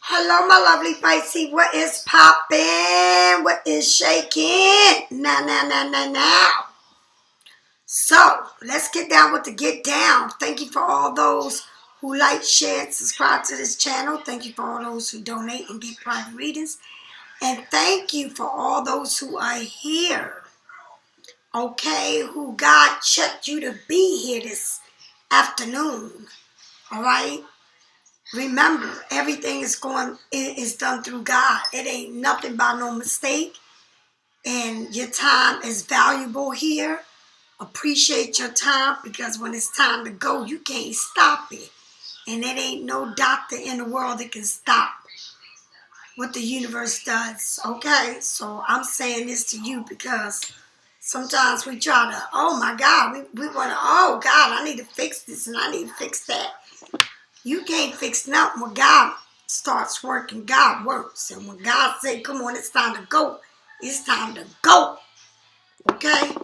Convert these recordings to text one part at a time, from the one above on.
Hello, my lovely Pisces. What is poppin'? What is shaking? Now. So, let's get down with the get down. Thank you for all those who like, share, and subscribe to this channel. Thank you for all those who donate and get private readings. And thank you for all those who are here. Okay, who God checked you to be here this afternoon. All right? Remember, everything is done through God. It ain't nothing by no mistake. And your time is valuable here. Appreciate your time, because when it's time to go, you can't stop it. And it ain't no doctor in the world that can stop what the universe does. Okay? So I'm saying this to you because sometimes we try to, oh my God, we want to, oh God, I need to fix this and I need to fix that. You can't fix nothing. When God starts working, God works. And when God said, come on, it's time to go, it's time to go. Okay?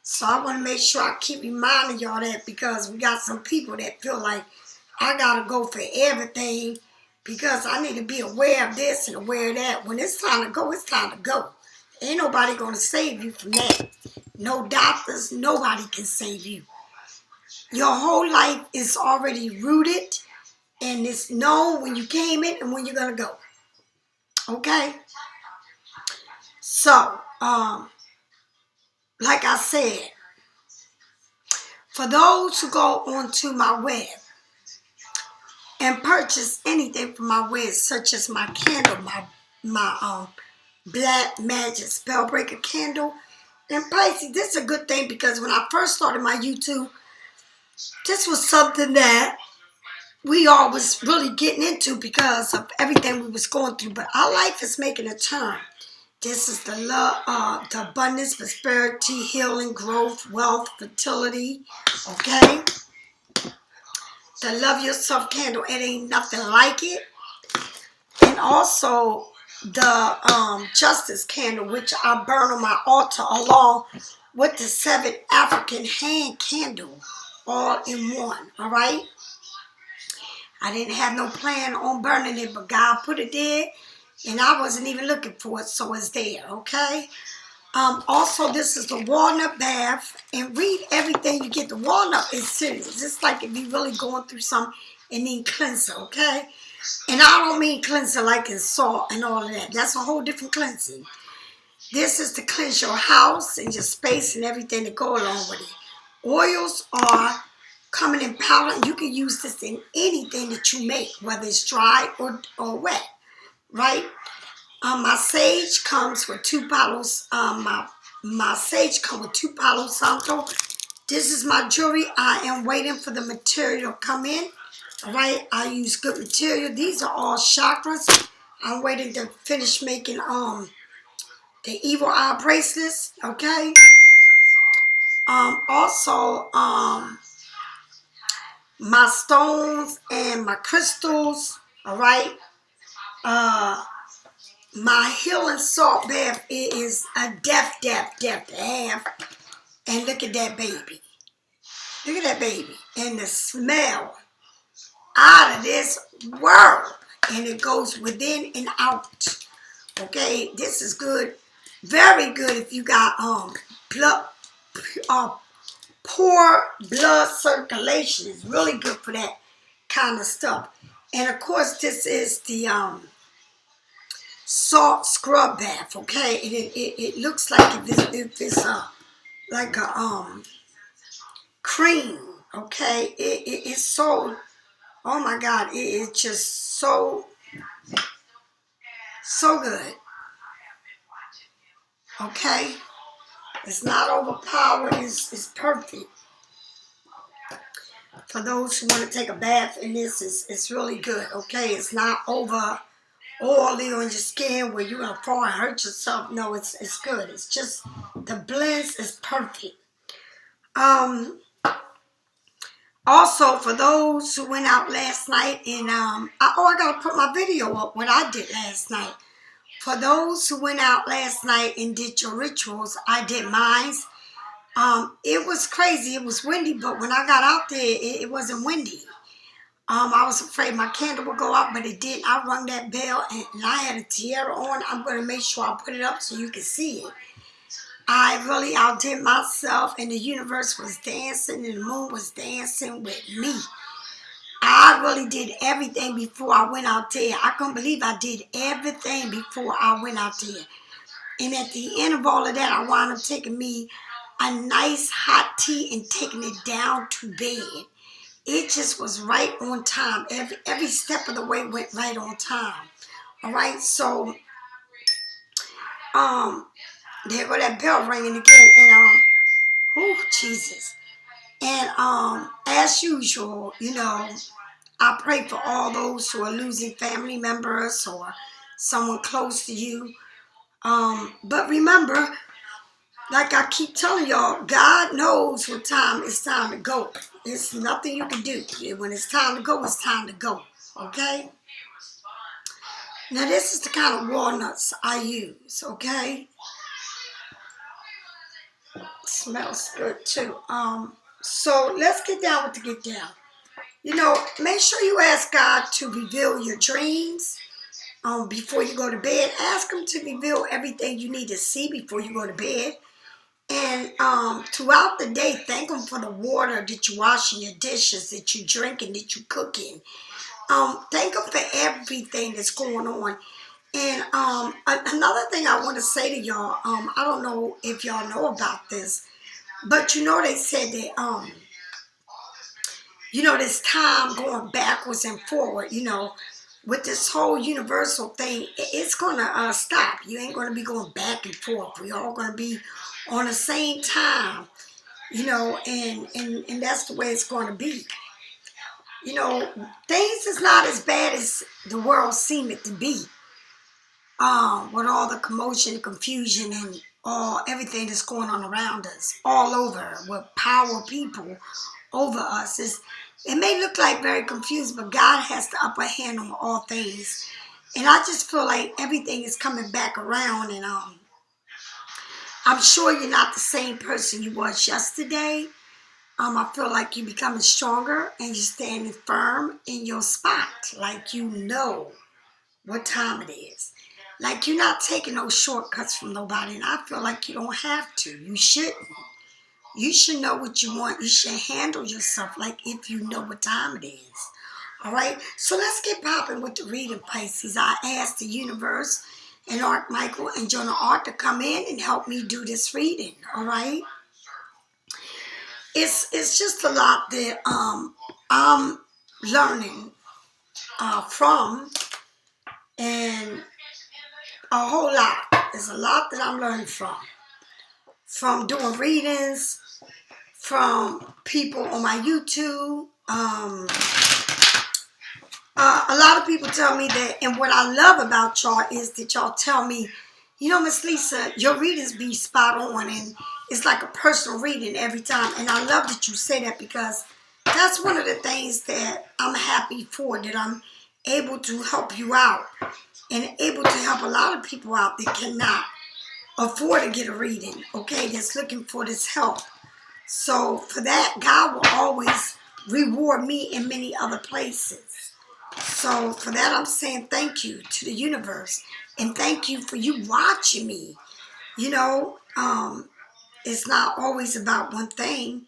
So I want to make sure I keep reminding y'all that, because we got some people that feel like I got to go for everything because I need to be aware of this and aware of that. When it's time to go, it's time to go. Ain't nobody going to save you from that. No doctors, nobody can save you. Your whole life is already rooted. And it's known when you came in and when you're going to go. Okay? So, like I said, for those who go onto my web and purchase anything from my web, such as my candle, my Black Magic Spellbreaker candle, and Pisces, this is a good thing, because when I first started my YouTube, this was something that we all was really getting into because of everything we was going through. But our life is making a turn. This is the love, the abundance, prosperity, healing, growth, wealth, fertility. Okay? The Love Yourself candle. It ain't nothing like it. And also the Justice candle, which I burn on my altar along with the 7 African hand candle, all in one. All right? I didn't have no plan on burning it, but God put it there, and I wasn't even looking for it, so it's there, okay? Also, this is the walnut bath, and read everything you get. The walnut is serious. It's like if you're really going through something and need cleanser, okay? And I don't mean cleanser like in salt and all of that. That's a whole different cleansing. This is to cleanse your house and your space and everything that go along with it. Oils are coming in powder, and you can use this in anything that you make, whether it's dry or wet, right? My sage comes with 2 palos. My sage comes with 2 palo santo. This is my jewelry. I am waiting for the material to come in. All right, I use good material. These are all chakras. I'm waiting to finish making the evil eye bracelets. Okay. Also my stones and my crystals, all right? My healing salt bath is a depth to have. And look at that baby. Look at that baby. And the smell out of this world. And it goes within and out. Okay? This is good. Very good if you got poor blood circulation. Is really good for that kind of stuff. And of course, this is the salt scrub bath. Okay, it looks like if it's like a cream. Okay, it's so, oh my God, it is just so good. Okay, it's not overpowering. It's perfect. For those who want to take a bath in this, it's really good, okay? It's not over oily on your skin where you're going to fall and hurt yourself. No, it's good. It's just, the blends is perfect. Also, for those who went out last night and, I got to put my video up, what I did last night. For those who went out last night and did your rituals, I did mine. It was crazy. It was windy, but when I got out there, it wasn't windy. I was afraid my candle would go out, but it didn't. I rung that bell, and I had a tiara on. I'm going to make sure I put it up so you can see it. I really outdid myself, and the universe was dancing, and the moon was dancing with me. I really did everything before I went out there. I couldn't believe I did everything before I went out there. And at the end of all of that, I wound up taking me a nice hot tea and taking it down to bed. It just was right on time. Every step of the way went right on time. All right, so there go that bell ringing again, and oh Jesus, and as usual, I pray for all those who are losing family members or someone close to you. But remember, like I keep telling y'all, God knows what time it's time to go. There's nothing you can do. When it's time to go, it's time to go. Okay? Now, this is the kind of walnuts I use. Okay? Smells good, too. So, let's get down with the get down. Make sure you ask God to reveal your dreams before you go to bed. Ask Him to reveal everything you need to see before you go to bed. And throughout the day, thank Him for the water that you washing your dishes, that you drinking, that you cooking. Thank Him for everything that's going on. And another thing I want to say to y'all, I don't know if y'all know about this, but they said that this time going backwards and forward, with this whole universal thing, it's gonna stop. You ain't gonna be going back and forth. We all gonna be on the same time, and that's the way it's gonna be. Things is not as bad as the world seem it to be. With all the commotion and confusion and everything that's going on around us, all over, with power people over us. It may look like very confused, but God has the upper hand on all things. And I just feel like everything is coming back around, and I'm sure you're not the same person you was yesterday. I feel like you're becoming stronger and you're standing firm in your spot, like you know what time it is. Like you're not taking no shortcuts from nobody, and I feel like you don't have to. You shouldn't. You should know what you want. You should handle yourself like if you know what time it is. All right? So let's get popping with the reading, Pisces. I asked the universe and Archmichael and Jonah Art to come in and help me do this reading. All right? It's just a lot that I'm learning from, and a whole lot. There's a lot that I'm learning from doing readings, from people on my YouTube. A lot of people tell me that, and what I love about y'all is that y'all tell me, Miss Lisa, your readings be spot on, and it's like a personal reading every time. And I love that you say that, because that's one of the things that I'm happy for, that I'm able to help you out and able to help a lot of people out that cannot afford to get a reading, okay, that's looking for this help. So for that, God will always reward me in many other places. So for that, I'm saying thank you to the universe, and thank you for you watching me. It's not always about one thing.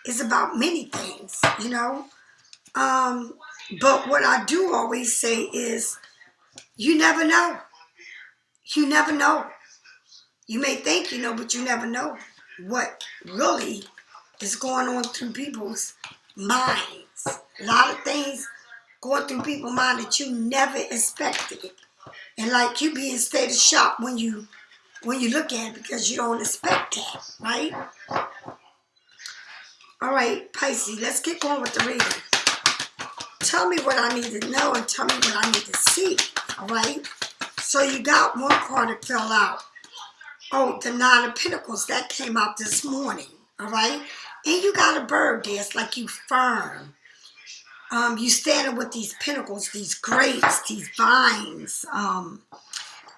It's about many things, But what I do always say is, you never know. You never know. You may think you know, but you never know what really is going on through people's minds. A lot of things going through people's mind that you never expected. And like you be in state of shock when you look at it, because you don't expect that, right? All right, Pisces, let's get going with the reading. Tell me what I need to know and tell me what I need to see, all right? So you got one card that fell out. Oh, the Nine of Pentacles, that came out this morning, all right? And you got a bird there. It's like you firm. You standing with these pentacles, these grapes, these vines, a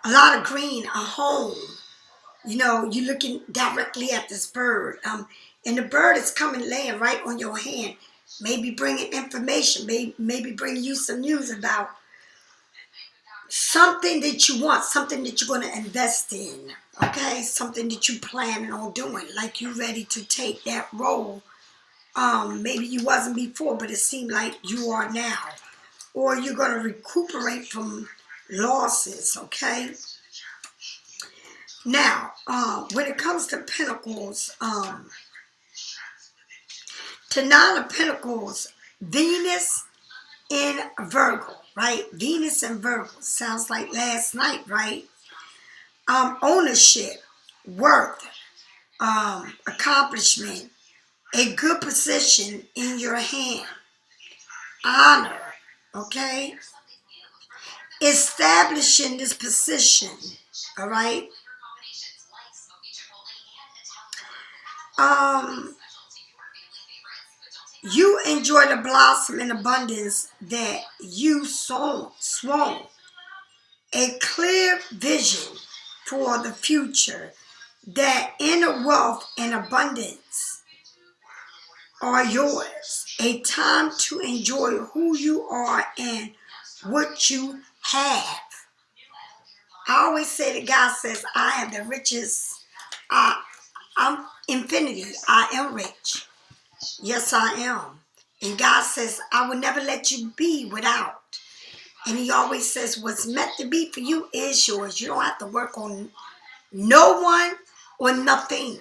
lot of green, a home. You're looking directly at this bird. And the bird is coming laying right on your hand. maybe bringing information, maybe bringing you some news about something that you want, something that you're going to invest in, okay? Something that you're planning on doing, like you're ready to take that role. Maybe you wasn't before, but it seemed like you are now. Or you're going to recuperate from losses, okay? Now, when it comes to Pentacles, to Nine of Pentacles, Venus in Virgo, right? Venus in Virgo. Sounds like last night, right? Ownership, worth, accomplishment, a good position in your hand, honor, okay? Establishing this position, all right? You enjoy the blossom and abundance that you sown. A clear vision for the future, that inner wealth and abundance are yours. A time to enjoy who you are and what you have. I always say that God says, I am the richest. I'm infinity. I am rich. Yes, I am. And God says, I will never let you be without. And he always says, what's meant to be for you is yours. You don't have to work on no one or nothing.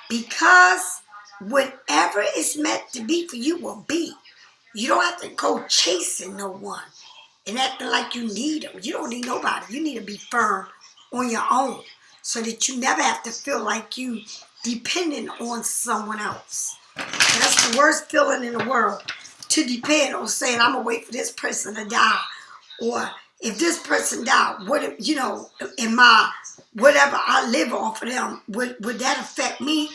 Because whatever is meant to be for you will be. You don't have to go chasing no one and acting like you need them. You don't need nobody. You need to be firm on your own so that you never have to feel like you depending on someone else. That's the worst feeling in the world, to depend on saying, I'm going to wait for this person to die. Or if this person died, what if, in my, whatever I live off of them, would that affect me?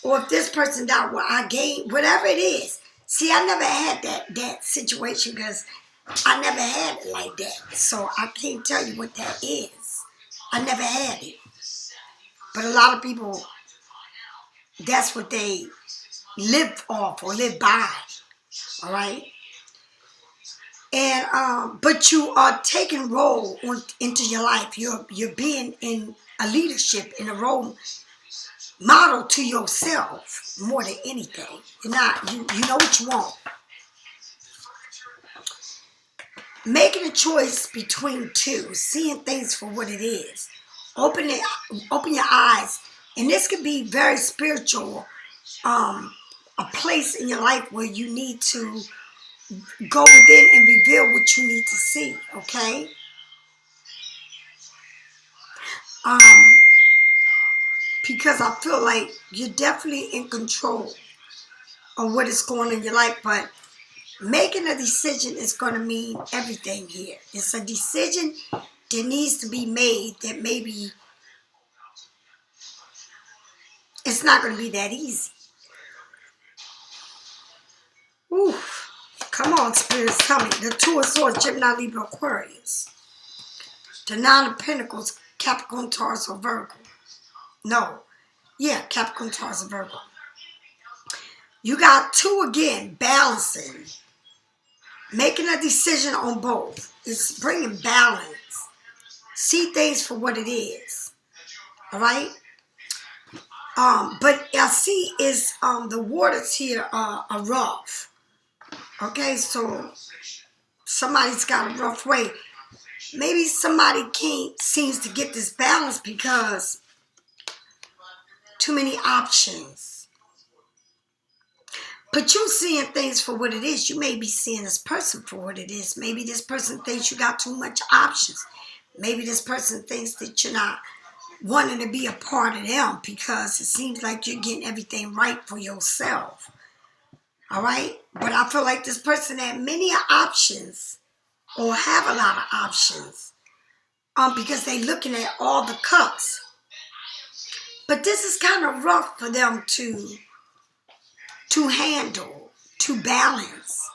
Or if this person died, will I gain, whatever it is. See, I never had that situation because I never had it like that. So I can't tell you what that is. I never had it. But a lot of people, that's what they live off or live by. All right? And but you are taking role into your life. You're being in a leadership, in a role model to yourself more than anything. You're not, you know what you want. Making a choice between two, seeing things for what it is. Open your eyes. And this could be very spiritual. A place in your life where you need to go within and reveal what you need to see, okay? Because I feel like you're definitely in control of what is going on in your life, but making a decision is going to mean everything here. It's a decision that needs to be made that maybe it's not going to be that easy. Ooh, come on, spirits, tell me. The Two of Swords, Gemini, Libra, Aquarius. The Nine of Pentacles, Capricorn, Taurus, or Virgo. No. Yeah, Capricorn, Taurus, or Virgo. You got two again, balancing. Making a decision on both. It's bringing balance. See things for what it is. All right? But I see is the waters here are rough. Okay, so somebody's got a rough way. Maybe somebody seems to get this balance because too many options. But you seeing things for what it is. You may be seeing this person for what it is. Maybe this person thinks you got too much options. Maybe this person thinks that you're not wanting to be a part of them because it seems like you're getting everything right for yourself. All right? But I feel like this person had many options or have a lot of options because they're looking at all the cups. But this is kind of rough for them to handle, to balance.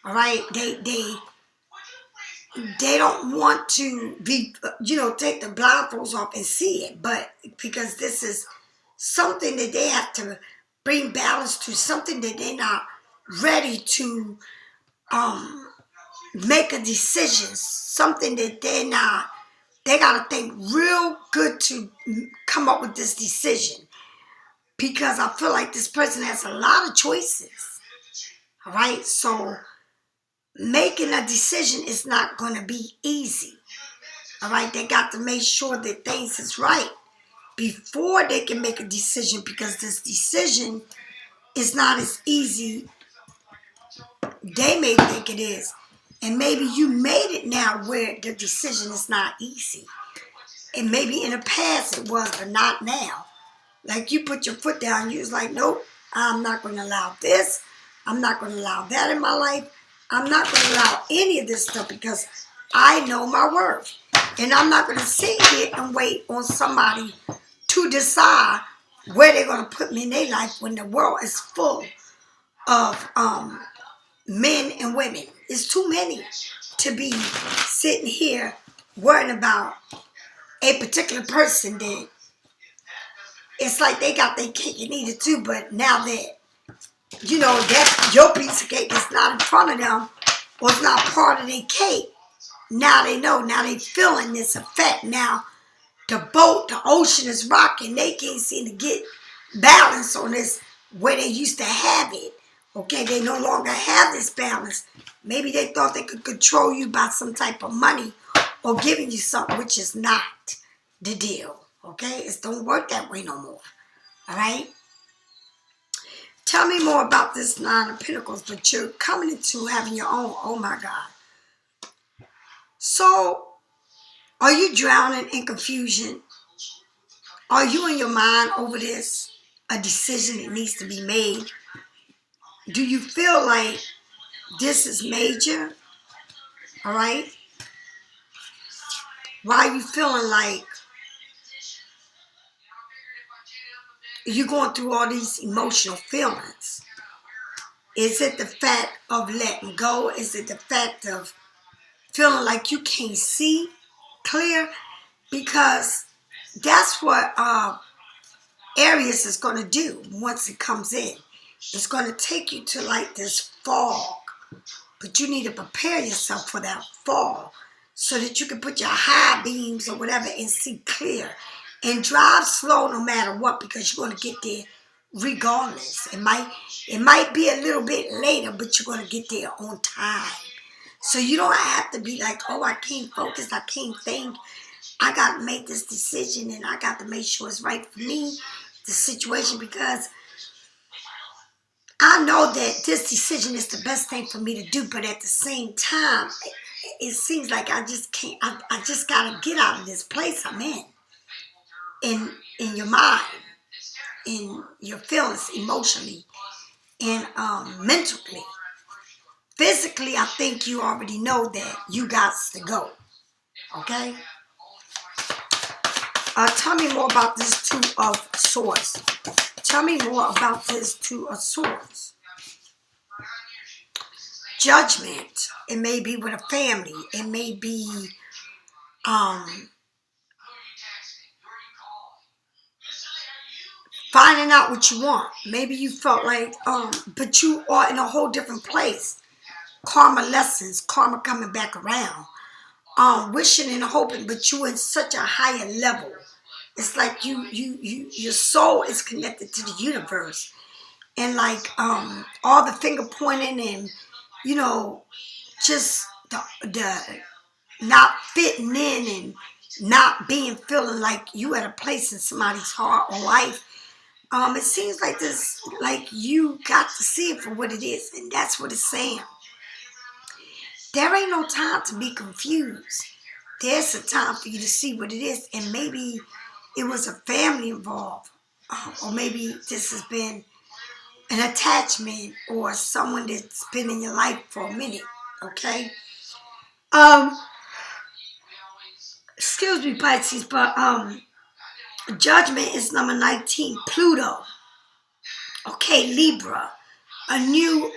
All right? They don't want to be, take the blindfolds off and see it, but because this is something that they have to bring balance to, something that they're not ready to make a decision, something that they got to think real good to come up with this decision, because I feel like this person has a lot of choices. All right, so making a decision is not going to be easy. All right, they got to make sure that things is right before they can make a decision, because this decision is not as easy they may think it is. And maybe you made it now where the decision is not easy. And maybe in the past it was, but not now. Like you put your foot down, you was like, nope, I'm not going to allow this. I'm not going to allow that in my life. I'm not going to allow any of this stuff, because I know my worth. And I'm not going to sit here and wait on somebody to decide where they're going to put me in their life when the world is full of men and women. It's too many to be sitting here worrying about a particular person that it's like they got their cake and eat it too, but now that, you know, that your piece of cake is not in front of them, or it's not part of their cake, now they know, now they feeling this effect. Now the boat, the ocean is rocking. They can't seem to get balance on this where they used to have it. Okay, they no longer have this balance. Maybe they thought they could control you by some type of money or giving you something, which is not the deal. Okay, it don't work that way no more. All right. Tell me more about this Nine of Pentacles, but you're coming into having your own. Oh my God. So, are you drowning in confusion? Are you in your mind over this? A decision that needs to be made? Do you feel like this is major? All right. Why are you feeling like you're going through all these emotional feelings? Is it the fact of letting go? Is it the fact of feeling like you can't see clear? Because that's what Aries is going to do once it comes in. It's going to take you to like this fog. But you need to prepare yourself for that fog so that you can put your high beams or whatever and see clear. And drive slow no matter what, because you're going to get there regardless. It might be a little bit later, but you're going to get there on time. So you don't have to be like, oh, I can't focus, I can't think. I got to make this decision and I got to make sure it's right for me, the situation, because I know that this decision is the best thing for me to do, but at the same time, it seems like I just can't, I just got to get out of this place I'm in your mind, in your feelings, emotionally, and mentally. Physically, I think you already know that you got to go, okay? Tell me more about this Two of Swords. Tell me more about this Two of Swords. Judgment. It may be with a family. It may be finding out what you want. Maybe you felt like, but you are in a whole different place. Karma lessons, karma coming back around. Wishing and hoping, but you in such a higher level. It's like your soul is connected to the universe. And like all the finger pointing and, you know, just the not fitting in and not feeling like you at a place in somebody's heart or life. It seems like this, like you got to see it for what it is, and that's what it's saying. There ain't no time to be confused. There's a time for you to see what it is, and maybe it was a family involved, or maybe this has been an attachment or someone that's been in your life for a minute. Okay. Excuse me, Pisces, but Judgment is number 19. Pluto. Okay, Libra. A new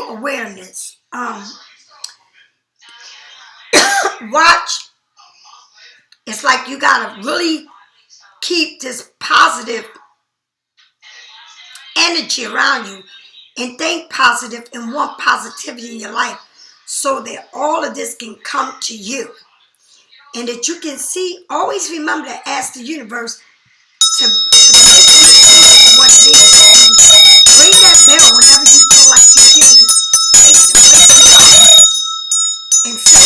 awareness. Watch. It's like you gotta really keep this positive energy around you. and think positive and want positivity in your life so that all of this can come to you. And that you can see, always remember to ask the universe to what it is. And ring that bell whenever you feel like you can take the ring and say,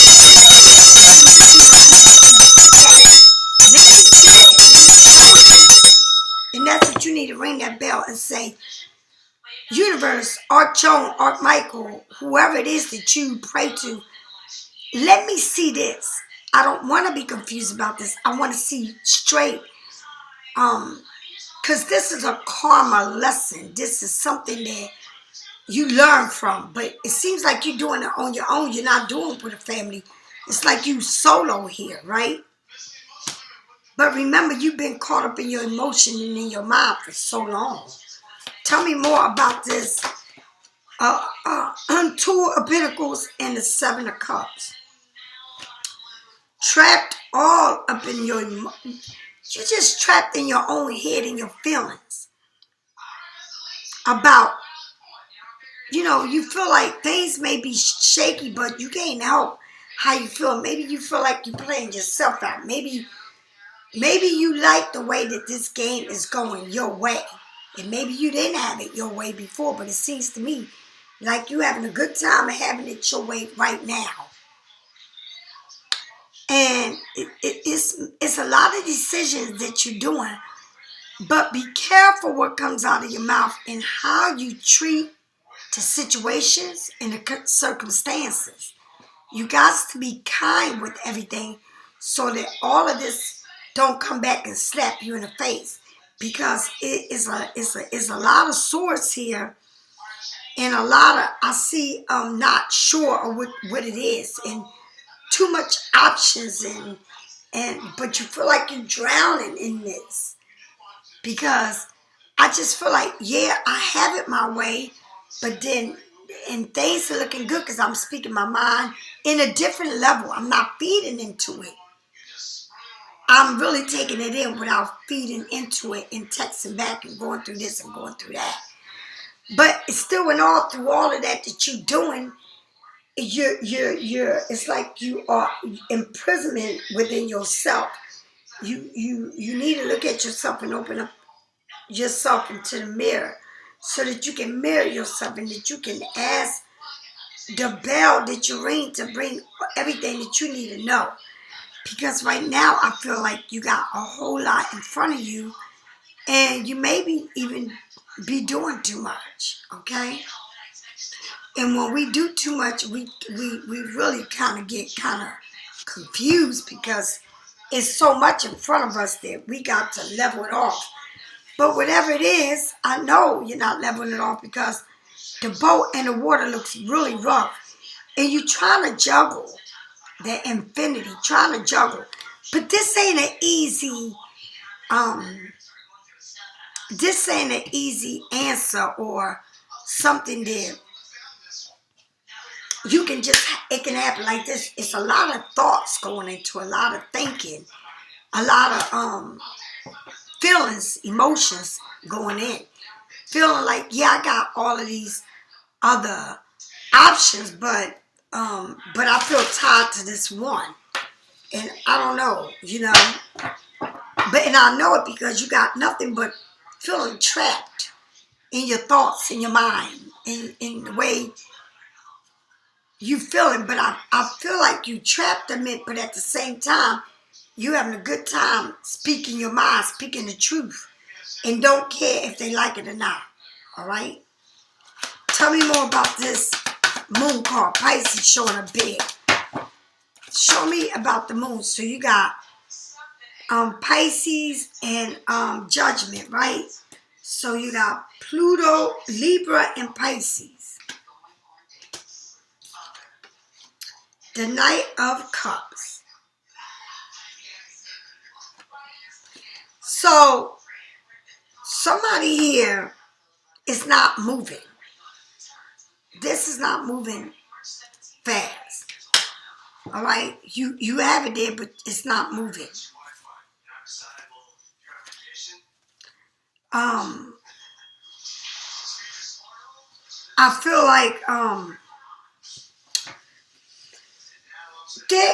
and that's what you need to ring that bell and say, universe, Archon, Archmichael, whoever it is that you pray to, let me see this. I don't want to be confused about this. I want to see straight. Because this is a karma lesson. This is something that you learn from. But it seems like you're doing it on your own. You're not doing it with a family. It's like you solo here, right? But remember, you've been caught up in your emotion and in your mind for so long. Tell me more about this Two of Pentacles and the Seven of Cups. Trapped all up in your emotions. You're just trapped in your own head and your feelings about, you feel like things may be shaky, but you can't help how you feel. Maybe you feel like you're playing yourself out. Maybe you like the way that this game is going your way. And maybe you didn't have it your way before, but it seems to me like you're having a good time having it your way right now. And it's a lot of decisions that you're doing. But be careful what comes out of your mouth and how you treat the situations and the circumstances. You got to be kind with everything so that all of this don't come back and slap you in the face. Because it is a lot of swords here and a lot of, I see, not sure of what it is, and too much options, but you feel like you're drowning in this. Because I just feel like, yeah, I have it my way, but then, and things are looking good because I'm speaking my mind in a different level. I'm not feeding into it. I'm really taking it in without feeding into it and texting back and going through this and going through that. But it's still through all of that you're doing, it's like you are imprisonment within yourself. You need to look at yourself and open up yourself into the mirror so that you can mirror yourself and that you can ask the bell that you ring to bring everything that you need to know. Because right now I feel like you got a whole lot in front of you and you maybe even be doing too much, okay? And when we do too much, we really kind of get confused because it's so much in front of us that we got to level it off. But whatever it is, I know you're not leveling it off because the boat and the water looks really rough. And you're trying to juggle that infinity, trying to juggle. But this ain't an easy, answer or something that you can just, it can happen like this. It's a lot of thoughts going into, a lot of thinking, a lot of feelings, emotions going in. Feeling like, yeah, I got all of these other options, but I feel tied to this one. And I don't know, and I know it because you got nothing but feeling trapped in your thoughts, in your mind, in the way you feeling. But I feel like you trapped them in, but at the same time, you having a good time speaking your mind, speaking the truth, and don't care if they like it or not. All right? Tell me more about this moon card, Pisces showing up big. Show me about the moon. So you got Pisces and Judgment, right? So you got Pluto, Libra, and Pisces. The Knight of Cups. So somebody here is not moving. This is not moving fast. All right? You have it there, but it's not moving. I feel like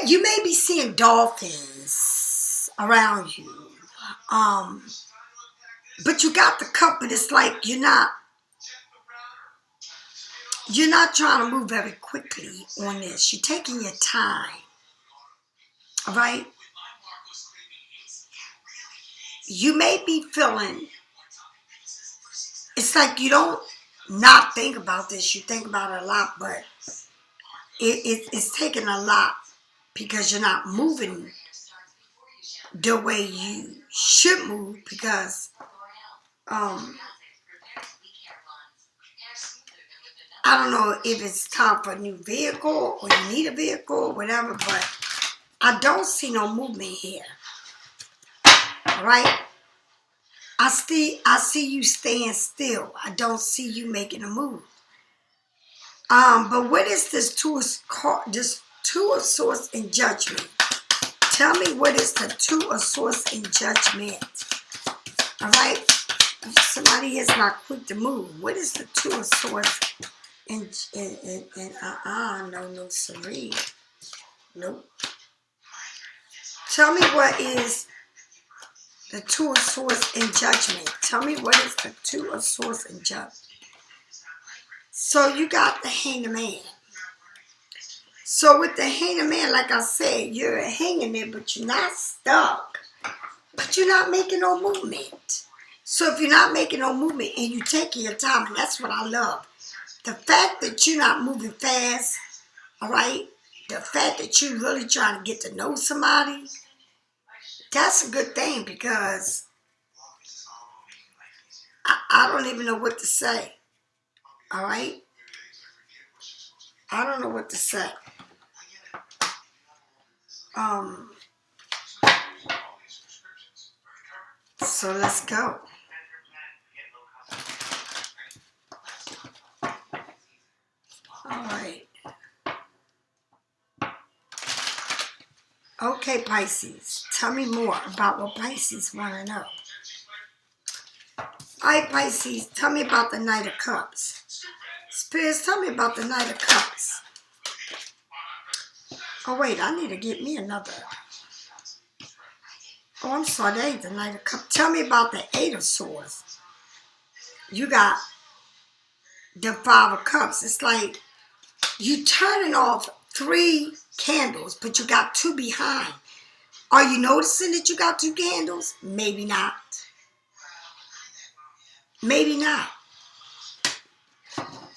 you may be seeing dolphins around you. But you got the cup, but it's like you're not trying to move very quickly on this. You're taking your time. All right? You may be feeling, it's like you don't not think about this. You think about it a lot, but it's taking a lot because you're not moving the way you should move because I don't know if it's time for a new vehicle or you need a vehicle or whatever, but I don't see no movement here. All right? I see you staying still. I don't see you making a move. But what is this two of swords in judgment? Tell me what is the two of swords in judgment? All right? If somebody is not quick to move, what is the two of swords in no siree. Nope. Tell me what is the two of swords in judgment. Tell me what is the two of swords in judgment. So you got the hanged man. So with the hanged man, like I said, you're hanging there, but you're not stuck. But you're not making no movement. So if you're not making no movement and you're taking your time, and that's what I love. The fact that you're not moving fast, all right? The fact that you're really trying to get to know somebody, that's a good thing because I don't even know what to say, all right? I don't know what to say. So let's go. All right. Okay, Pisces. Tell me more about what Pisces want to know. All right, Pisces. Tell me about the Knight of Cups. Spirits, tell me about the Knight of Cups. Oh, wait. I need to get me another. Oh, I'm sorry. That ain't the Knight of Cups. Tell me about the Eight of Swords. You got the Five of Cups. It's like you turning off 3 candles, but you got 2 behind. Are you noticing that you got 2 candles? Maybe not. Maybe not.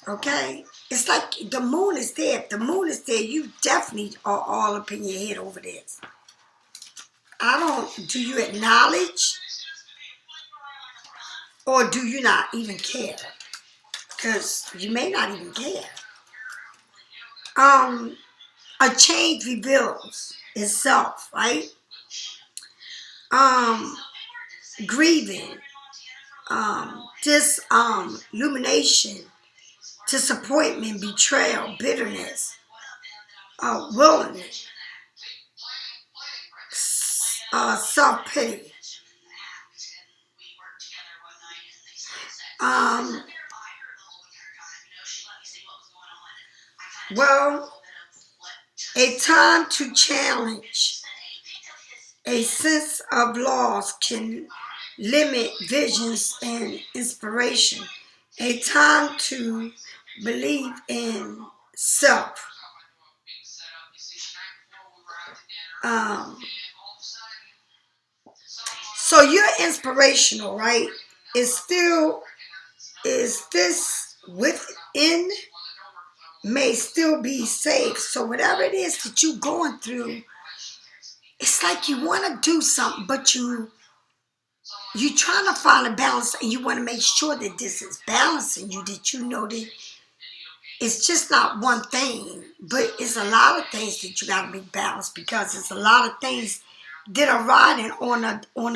Okay? It's like the moon is there. If the moon is there, you definitely are all up in your head over this. Do you acknowledge? Or do you not even care? Because you may not even care. A change reveals itself, right? Grieving, illumination, disappointment, betrayal, bitterness, willingness, self-pity. Well, a time to challenge. A sense of loss can limit visions and inspiration. A time to believe in self. So you're inspirational, right? Is this within may still be safe. So whatever it is that you're going through, it's like you want to do something, but you're trying to find a balance, and you want to make sure that this is balancing you, that you know that it's just not one thing, but it's a lot of things that you got to be balanced, because it's a lot of things that are riding on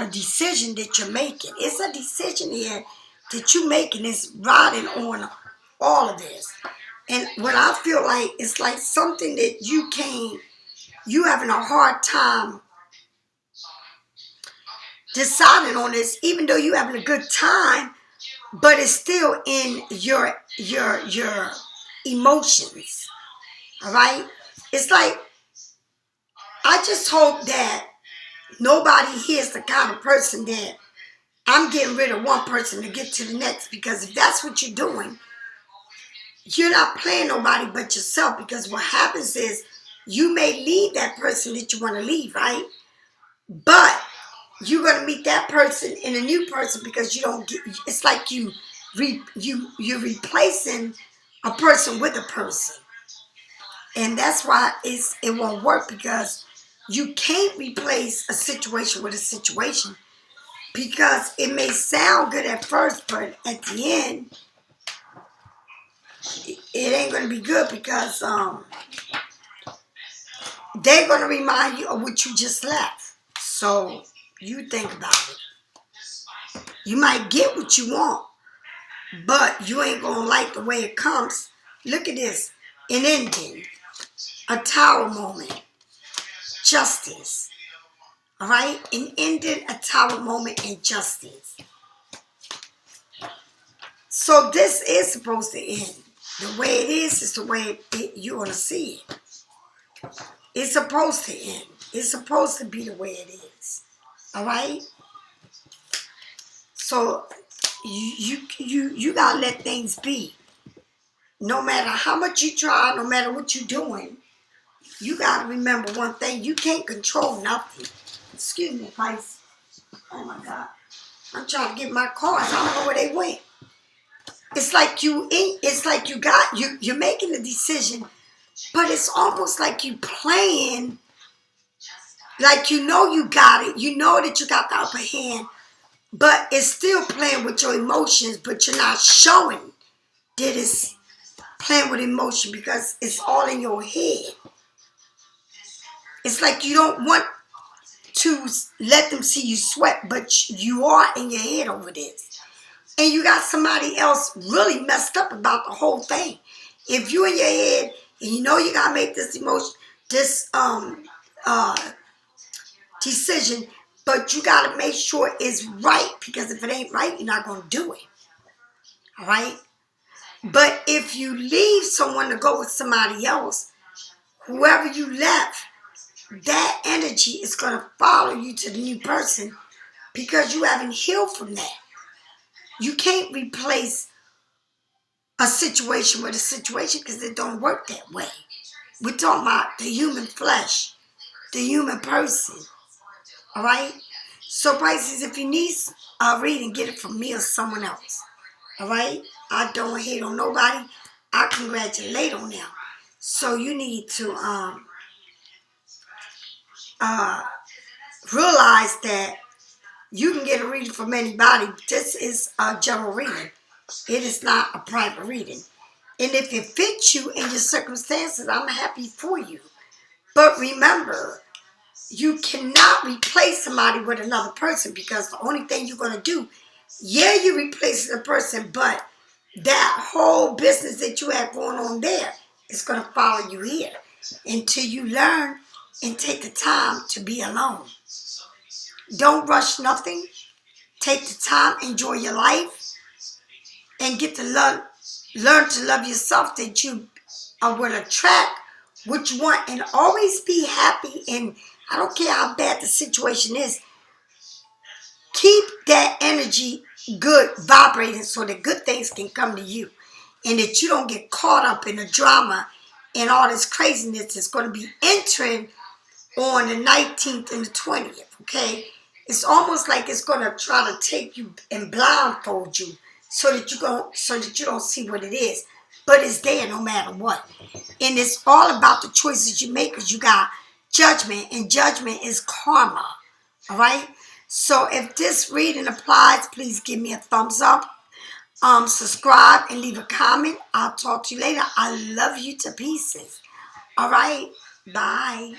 a decision that you're making. It's a decision here that you're making. It's riding on all of this. And what I feel like, it's like something that you having a hard time deciding on this, even though you having a good time, but it's still in your emotions. All right? It's like, I just hope that nobody here is the kind of person that I'm getting rid of one person to get to the next, because if that's what you're doing, you're not playing nobody but yourself, because what happens is you may leave that person that you want to leave, right? But you're going to meet that person and a new person, because you don't get, it's like you're replacing a person with a person. And that's why it won't work, because you can't replace a situation with a situation, because it may sound good at first, but at the end, it ain't going to be good, because they're going to remind you of what you just left. So you think about it. You might get what you want, but you ain't going to like the way it comes. Look at this. An ending. A tower moment. Justice. All right? An ending, a tower moment, and justice. So this is supposed to end. The way it is the way you're going to see it. It's supposed to end. It's supposed to be the way it is. All right? So you got to let things be. No matter how much you try, no matter what you're doing, you got to remember one thing. You can't control nothing. Excuse me, Pisces. Oh, my God. I'm trying to get my cards. I don't know where they went. It's like you're making a decision, but it's almost like you playing, like you know you got it. You know that you got the upper hand, but it's still playing with your emotions, but you're not showing that it's playing with emotion, because it's all in your head. It's like you don't want to let them see you sweat, but you are in your head over this. And you got somebody else really messed up about the whole thing. If you in your head and you know you gotta make this decision, but you gotta make sure it's right, because if it ain't right, you're not gonna do it. All right? But if you leave someone to go with somebody else, whoever you left, that energy is gonna follow you to the new person, because you haven't healed from that. You can't replace a situation with a situation, because it don't work that way. We're talking about the human flesh, the human person. All right? So Pisces, if you need a reading, get it from me or someone else. All right? I don't hate on nobody. I congratulate on them. So you need to realize that you can get a reading from anybody. This is a general reading. It is not a private reading. And if it fits you in your circumstances, I'm happy for you. But remember, you cannot replace somebody with another person, because the only thing you're going to do, yeah, you're replacing a person, but that whole business that you have going on there is going to follow you here until you learn and take the time to be alone. Don't rush nothing. Take the time, enjoy your life, and get to learn to love yourself, that you will attract what you want, and always be happy. And I don't care how bad the situation is, keep that energy good, vibrating, so that good things can come to you, and that you don't get caught up in the drama and all this craziness that's going to be entering on the 19th and the 20th, okay? It's almost like it's going to try to take you and blindfold you, so that you don't see what it is. But it's there no matter what. And it's all about the choices you make, because you got judgment, and judgment is karma. All right? So if this reading applies, please give me a thumbs up. Subscribe and leave a comment. I'll talk to you later. I love you to pieces. All right? Bye.